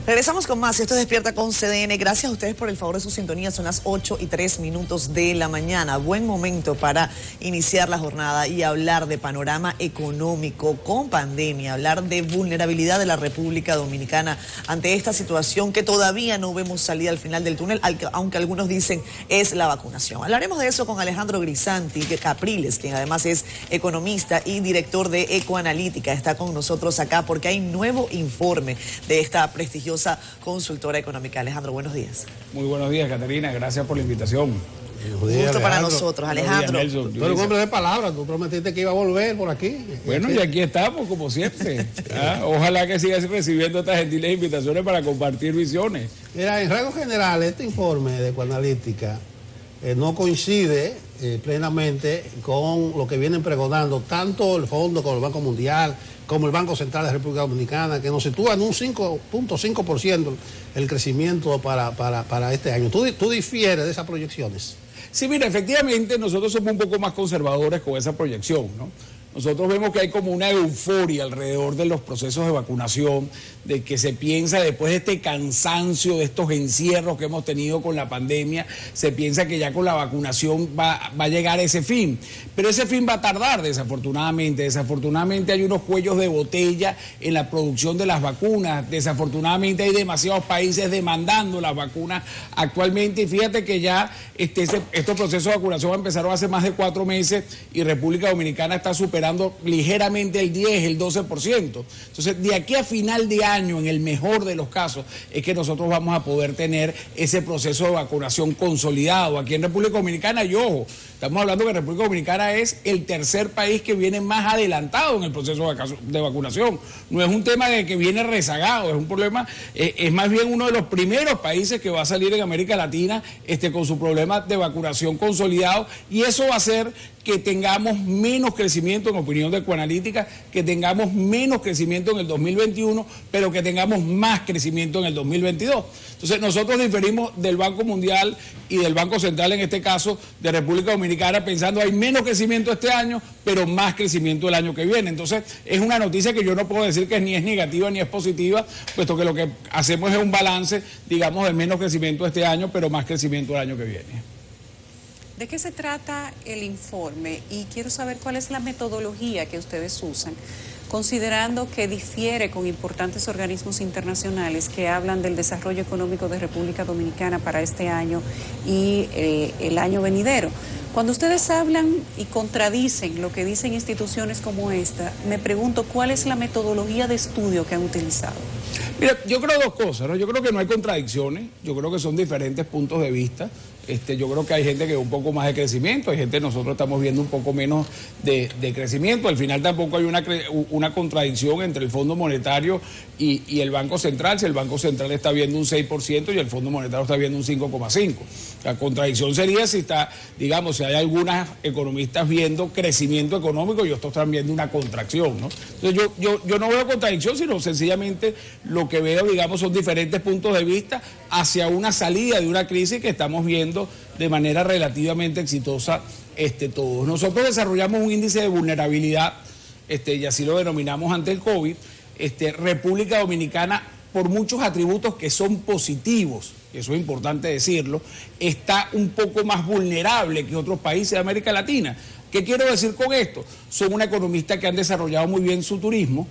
Regresamos con más. Esto es Despierta con CDN. Gracias a ustedes por el favor de su sintonía. Son las 8:03 de la mañana. Buen momento para iniciar la jornada y hablar de panorama económico con pandemia, hablar de vulnerabilidad de la República Dominicana ante esta situación que todavía no vemos salida al final del túnel, aunque algunos dicen es la vacunación. Hablaremos de eso con Alejandro Grisanti Capriles, quien además es economista y director de Ecoanalítica. Está con nosotros acá porque hay nuevo informe de esta prestigiosa consultora económica. Alejandro, buenos días. Muy buenos días, Caterina. Gracias por la invitación. Gusto para nosotros, Alejandro. Tú eres un hombre de palabras, tú prometiste que iba a volver por aquí. Bueno, y aquí estamos, como siempre. Ojalá que sigas recibiendo estas gentiles invitaciones para compartir visiones. Mira, en rasgos generales, este informe de Ecoanalítica no coincide plenamente con lo que vienen pregonando tanto el Fondo como el Banco Mundial, como el Banco Central de la República Dominicana, que nos sitúa en un 5.5% el crecimiento para este año. ¿Tú difieres de esas proyecciones? Sí, mira, efectivamente nosotros somos un poco más conservadores con esa proyección, ¿no? Nosotros vemos que hay como una euforia alrededor de los procesos de vacunación, de que se piensa después de este cansancio, de estos encierros que hemos tenido con la pandemia, se piensa que ya con la vacunación va a llegar ese fin. Pero ese fin va a tardar, desafortunadamente. Desafortunadamente hay unos cuellos de botella en la producción de las vacunas. Desafortunadamente hay demasiados países demandando las vacunas actualmente. Y fíjate que ya estos procesos de vacunación empezaron hace más de 4 meses y República Dominicana está superando ligeramente el 10, el 12%. Entonces, de aquí a final de año, en el mejor de los casos, es que nosotros vamos a poder tener ese proceso de vacunación consolidado aquí en República Dominicana. Y ojo, estamos hablando que República Dominicana es el tercer país que viene más adelantado en el proceso de vacunación. No es un tema de que viene rezagado, es un problema, es más bien uno de los primeros países que va a salir en América Latina con su problema de vacunación consolidado, y eso va a hacer que tengamos menos crecimiento, en opinión de Ecoanalítica, que tengamos menos crecimiento en el 2021, pero que tengamos más crecimiento en el 2022. Entonces, nosotros diferimos del Banco Mundial y del Banco Central, en este caso, de República Dominicana, pensando hay menos crecimiento este año, pero más crecimiento el año que viene. Entonces, es una noticia que yo no puedo decir que ni es negativa ni es positiva, puesto que lo que hacemos es un balance, digamos, de menos crecimiento este año, pero más crecimiento el año que viene. ¿De qué se trata el informe? Y quiero saber cuál es la metodología que ustedes usan, considerando que difiere con importantes organismos internacionales que hablan del desarrollo económico de República Dominicana para este año y el año venidero. Cuando ustedes hablan y contradicen lo que dicen instituciones como esta, me pregunto cuál es la metodología de estudio que han utilizado. Mira, yo creo dos cosas, ¿no? Yo creo que no hay contradicciones, yo creo que son diferentes puntos de vista. Yo creo que hay gente que ve un poco más de crecimiento, hay gente, nosotros estamos viendo un poco menos de crecimiento. Al final tampoco hay una contradicción entre el Fondo Monetario y el Banco Central. Si el Banco Central está viendo un 6% y el Fondo Monetario está viendo un 5,5%. La contradicción sería si si hay algunas economistas viendo crecimiento económico y otros están viendo una contracción, ¿no? Entonces yo no veo contradicción, sino sencillamente lo que veo, son diferentes puntos de vista hacia una salida de una crisis que estamos viendo de manera relativamente exitosa todos. Nosotros desarrollamos un índice de vulnerabilidad, y así lo denominamos ante el COVID. República Dominicana, por muchos atributos que son positivos, eso es importante decirlo, está un poco más vulnerable que otros países de América Latina. ¿Qué quiero decir con esto? Son una economista que han desarrollado muy bien su turismo.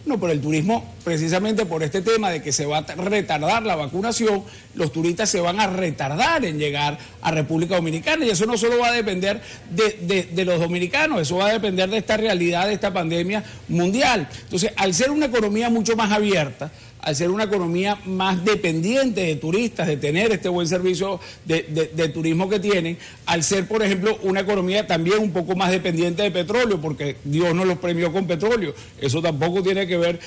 No, pero el turismo, precisamente por este tema de que se va a retardar la vacunación, los turistas se van a retardar en llegar a República Dominicana, y eso no solo va a depender de los dominicanos, eso va a depender de esta realidad, de esta pandemia mundial. Entonces, al ser una economía mucho más abierta, al ser una economía más dependiente de turistas, de tener este buen servicio de turismo que tienen, al ser, por ejemplo, una economía también un poco más dependiente de petróleo, porque Dios nos los premió con petróleo, eso tampoco tiene que ver,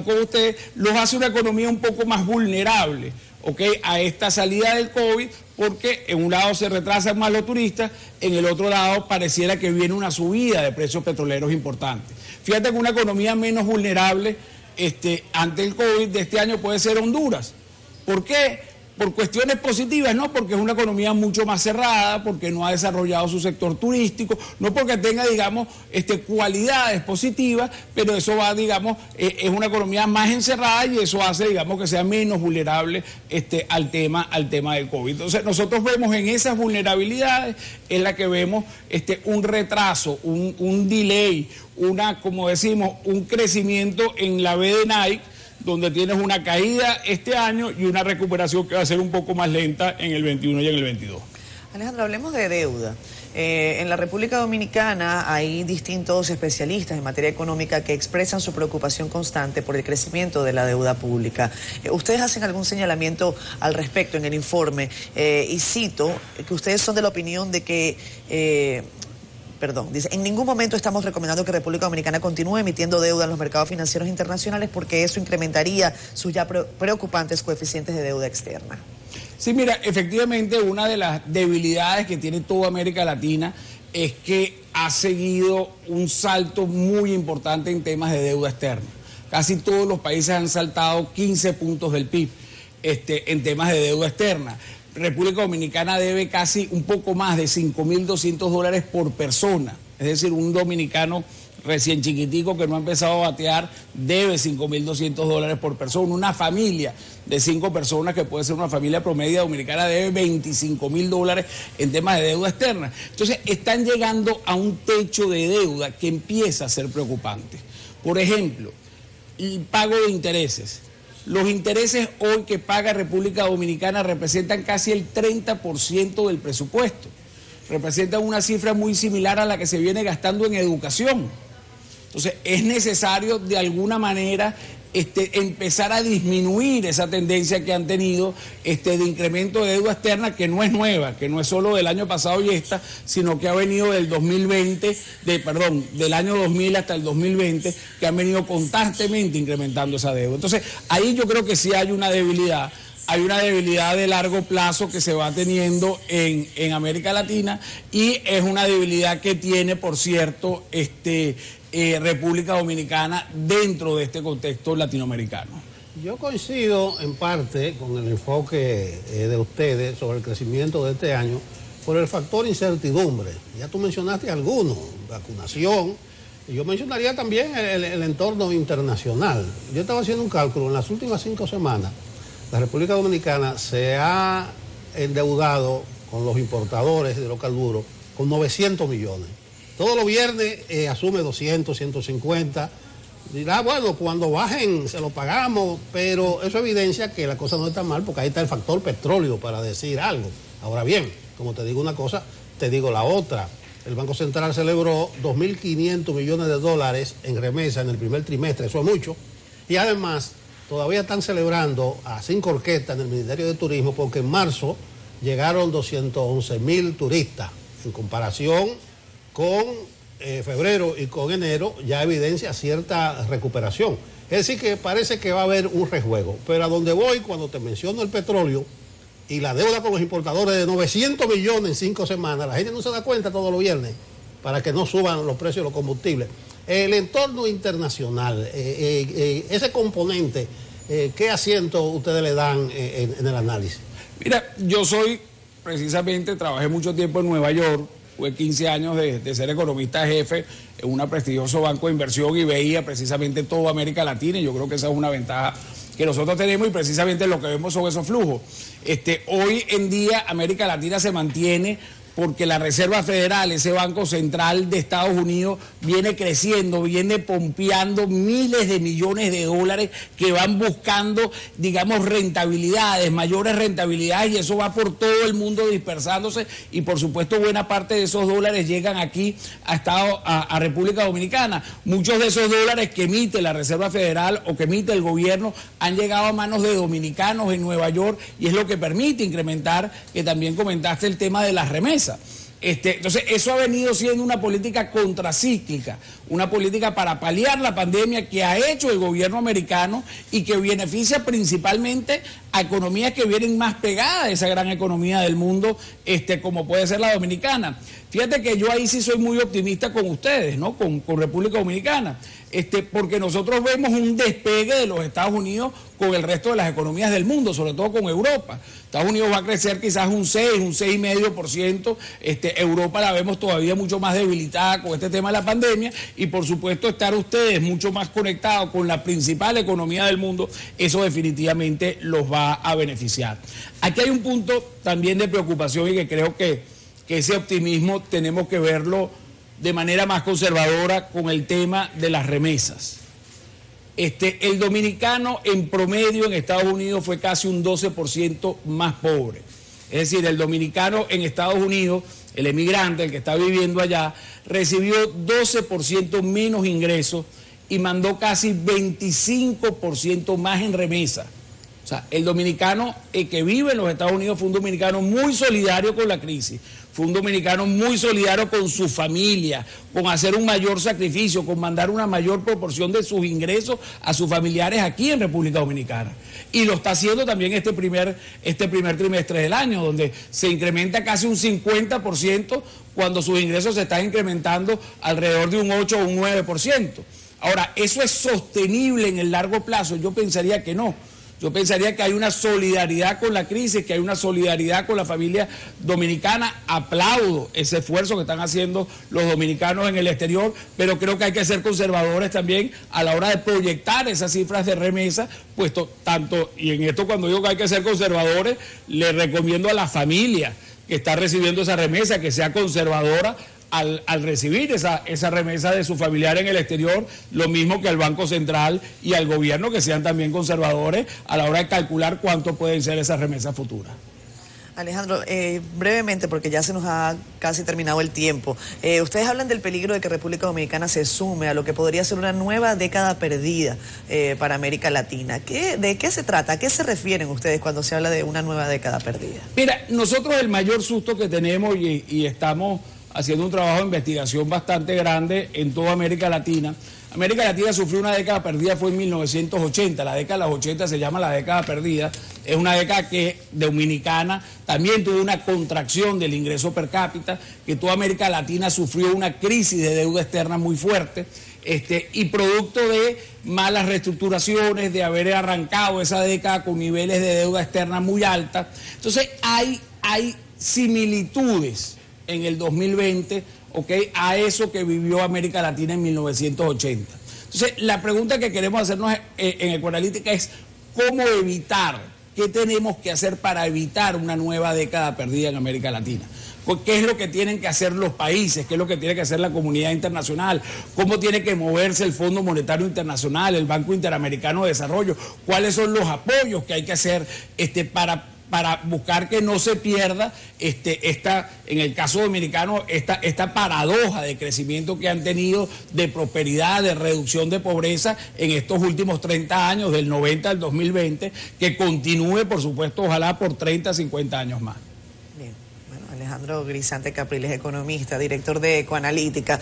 con ustedes, los hace una economía un poco más vulnerable, a esta salida del COVID, porque en un lado se retrasan más los turistas, en el otro lado pareciera que viene una subida de precios petroleros importante. Fíjate que una economía menos vulnerable ante el COVID de este año puede ser Honduras. ¿Por qué? por cuestiones positivas, no porque es una economía mucho más cerrada, porque no ha desarrollado su sector turístico, no porque tenga, digamos, cualidades positivas, pero eso va, digamos, es una economía más encerrada y eso hace, digamos, que sea menos vulnerable al tema del COVID. Entonces, nosotros vemos en esas vulnerabilidades, en la que vemos un retraso, un delay, como decimos, un crecimiento en la B de Nike, donde tienes una caída este año y una recuperación que va a ser un poco más lenta en el 21 y en el 22. Alejandro, hablemos de deuda. En la República Dominicana hay distintos especialistas en materia económica que expresan su preocupación constante por el crecimiento de la deuda pública. ¿Ustedes hacen algún señalamiento al respecto en el informe? Y cito que ustedes son de la opinión de que... dice, en ningún momento estamos recomendando que República Dominicana continúe emitiendo deuda en los mercados financieros internacionales porque eso incrementaría sus ya preocupantes coeficientes de deuda externa. Sí, mira, efectivamente una de las debilidades que tiene toda América Latina es que ha seguido un salto muy importante en temas de deuda externa. Casi todos los países han saltado 15 puntos del PIB en temas de deuda externa. República Dominicana debe casi un poco más de $5.200 por persona. Es decir, un dominicano recién chiquitico que no ha empezado a batear debe $5.200 por persona. Una familia de 5 personas, que puede ser una familia promedio dominicana, debe $25.000 en temas de deuda externa. Entonces, están llegando a un techo de deuda que empieza a ser preocupante. Por ejemplo, el pago de intereses. Los intereses hoy que paga República Dominicana representan casi el 30% del presupuesto. Representan una cifra muy similar a la que se viene gastando en educación. Entonces, es necesario de alguna manera empezar a disminuir esa tendencia que han tenido de incremento de deuda externa, que no es nueva, que no es solo del año pasado y sino que ha venido del año 2000 hasta el 2020, que han venido constantemente incrementando esa deuda. Entonces, ahí yo creo que sí hay una debilidad. Hay una debilidad de largo plazo que se va teniendo en América Latina, y es una debilidad que tiene, por cierto, República Dominicana dentro de este contexto latinoamericano. Yo coincido en parte con el enfoque de ustedes sobre el crecimiento de este año por el factor incertidumbre. Ya tú mencionaste algunos, vacunación, y yo mencionaría también el entorno internacional. Yo estaba haciendo un cálculo, en las últimas 5 semanas, la República Dominicana se ha endeudado con los importadores de hidrocarburos con 900 millones. Todos los viernes asume 200, 150. Dirá, bueno, cuando bajen se lo pagamos, pero eso evidencia que la cosa no está mal, porque ahí está el factor petróleo para decir algo. Ahora bien, como te digo una cosa, te digo la otra. El Banco Central celebró 2.500 millones de dólares en remesa en el primer trimestre, eso es mucho. Y además, todavía están celebrando a 5 orquestas en el Ministerio de Turismo, porque en marzo llegaron 211.000 turistas. En comparación con febrero y con enero, ya evidencia cierta recuperación. Es decir, que parece que va a haber un rejuego. Pero a donde voy, cuando te menciono el petróleo y la deuda con los importadores de 900 millones en 5 semanas, la gente no se da cuenta todos los viernes para que no suban los precios de los combustibles. El entorno internacional, ese componente, ¿qué asiento ustedes le dan en el análisis? Mira, yo trabajé mucho tiempo en Nueva York, fue 15 años de ser economista jefe en un prestigioso banco de inversión, y veía precisamente toda América Latina, y yo creo que esa es una ventaja que nosotros tenemos, y precisamente lo que vemos son esos flujos. Hoy en día América Latina se mantiene porque la Reserva Federal, ese Banco Central de Estados Unidos, viene creciendo, viene pompeando miles de millones de dólares que van buscando, digamos, rentabilidades, mayores rentabilidades, y eso va por todo el mundo dispersándose, y por supuesto buena parte de esos dólares llegan aquí a República Dominicana. Muchos de esos dólares que emite la Reserva Federal o que emite el gobierno han llegado a manos de dominicanos en Nueva York, y es lo que permite incrementar, que también comentaste, el tema de las remesas. Entonces, eso ha venido siendo una política contracíclica, una política para paliar la pandemia que ha hecho el gobierno americano y que beneficia principalmente a economías que vienen más pegadas a esa gran economía del mundo, como puede ser la dominicana. Fíjate que yo ahí sí soy muy optimista con ustedes, ¿no? Con República Dominicana. porque nosotros vemos un despegue de los Estados Unidos con el resto de las economías del mundo, sobre todo con Europa. Estados Unidos va a crecer quizás un 6,5%. Europa la vemos todavía mucho más debilitada con este tema de la pandemia, y por supuesto estar ustedes mucho más conectados con la principal economía del mundo, eso definitivamente los va a beneficiar. Aquí hay un punto también de preocupación, y que creo que ese optimismo tenemos que verlo de manera más conservadora con el tema de las remesas. El dominicano en promedio en Estados Unidos fue casi un 12% más pobre. Es decir, el dominicano en Estados Unidos, el emigrante, el que está viviendo allá, recibió 12% menos ingresos y mandó casi 25% más en remesa. O sea, el dominicano que vive en los Estados Unidos fue un dominicano muy solidario con la crisis, fue un dominicano muy solidario con su familia, con hacer un mayor sacrificio, con mandar una mayor proporción de sus ingresos a sus familiares aquí en República Dominicana. Y lo está haciendo también este primer trimestre del año, donde se incrementa casi un 50% cuando sus ingresos se están incrementando alrededor de un 8 o un 9%. Ahora, ¿eso es sostenible en el largo plazo? Yo pensaría que no. Yo pensaría que hay una solidaridad con la crisis, que hay una solidaridad con la familia dominicana. Aplaudo ese esfuerzo que están haciendo los dominicanos en el exterior, pero creo que hay que ser conservadores también a la hora de proyectar esas cifras de remesa, puesto tanto, y en esto cuando digo que hay que ser conservadores, le recomiendo a la familia que está recibiendo esa remesa que sea conservadora al recibir esa remesa de su familiar en el exterior, lo mismo que al Banco Central y al gobierno, que sean también conservadores a la hora de calcular cuánto pueden ser esas remesas futuras. Alejandro, brevemente, porque ya se nos ha casi terminado el tiempo, ustedes hablan del peligro de que República Dominicana se sume a lo que podría ser una nueva década perdida para América Latina. ¿De qué se trata? ¿A qué se refieren ustedes cuando se habla de una nueva década perdida? Mira, nosotros el mayor susto que tenemos, y estamos haciendo un trabajo de investigación bastante grande en toda América Latina. América Latina sufrió una década perdida, fue en 1980, la década de los 80 se llama la década perdida, es una década que dominicana también tuvo una contracción del ingreso per cápita, que toda América Latina sufrió una crisis de deuda externa muy fuerte, y producto de malas reestructuraciones, de haber arrancado esa década con niveles de deuda externa muy altas. Entonces hay similitudes en el 2020, a eso que vivió América Latina en 1980. Entonces, la pregunta que queremos hacernos en Ecoanalítica es ¿cómo evitar? ¿Qué tenemos que hacer para evitar una nueva década perdida en América Latina? ¿Qué es lo que tienen que hacer los países? ¿Qué es lo que tiene que hacer la comunidad internacional? ¿Cómo tiene que moverse el Fondo Monetario Internacional, el Banco Interamericano de Desarrollo? ¿Cuáles son los apoyos que hay que hacer para buscar que no se pierda en el caso dominicano, esta paradoja de crecimiento que han tenido, de prosperidad, de reducción de pobreza en estos últimos 30 años, del 90 al 2020, que continúe, por supuesto, ojalá por 30, 50 años más? Bien, bueno, Alejandro Grisante Capriles, economista, director de Ecoanalítica,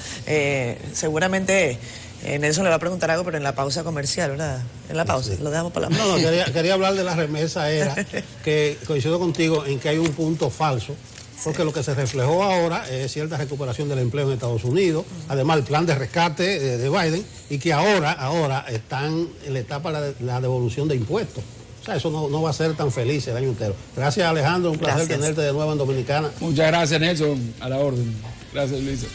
seguramente... Nelson le va a preguntar algo, pero en la pausa comercial, ¿verdad? En la pausa, sí. Lo dejamos para la pausa. No, quería hablar de la remesa, era que coincido contigo en que hay un punto falso, porque lo que se reflejó ahora es cierta recuperación del empleo en Estados Unidos, además el plan de rescate de Biden, y que ahora están en la etapa de la devolución de impuestos. O sea, eso no va a ser tan feliz el año entero. Gracias, Alejandro, un placer tenerte de nuevo en Dominicana. Muchas gracias, Nelson, a la orden. Gracias, Luisa.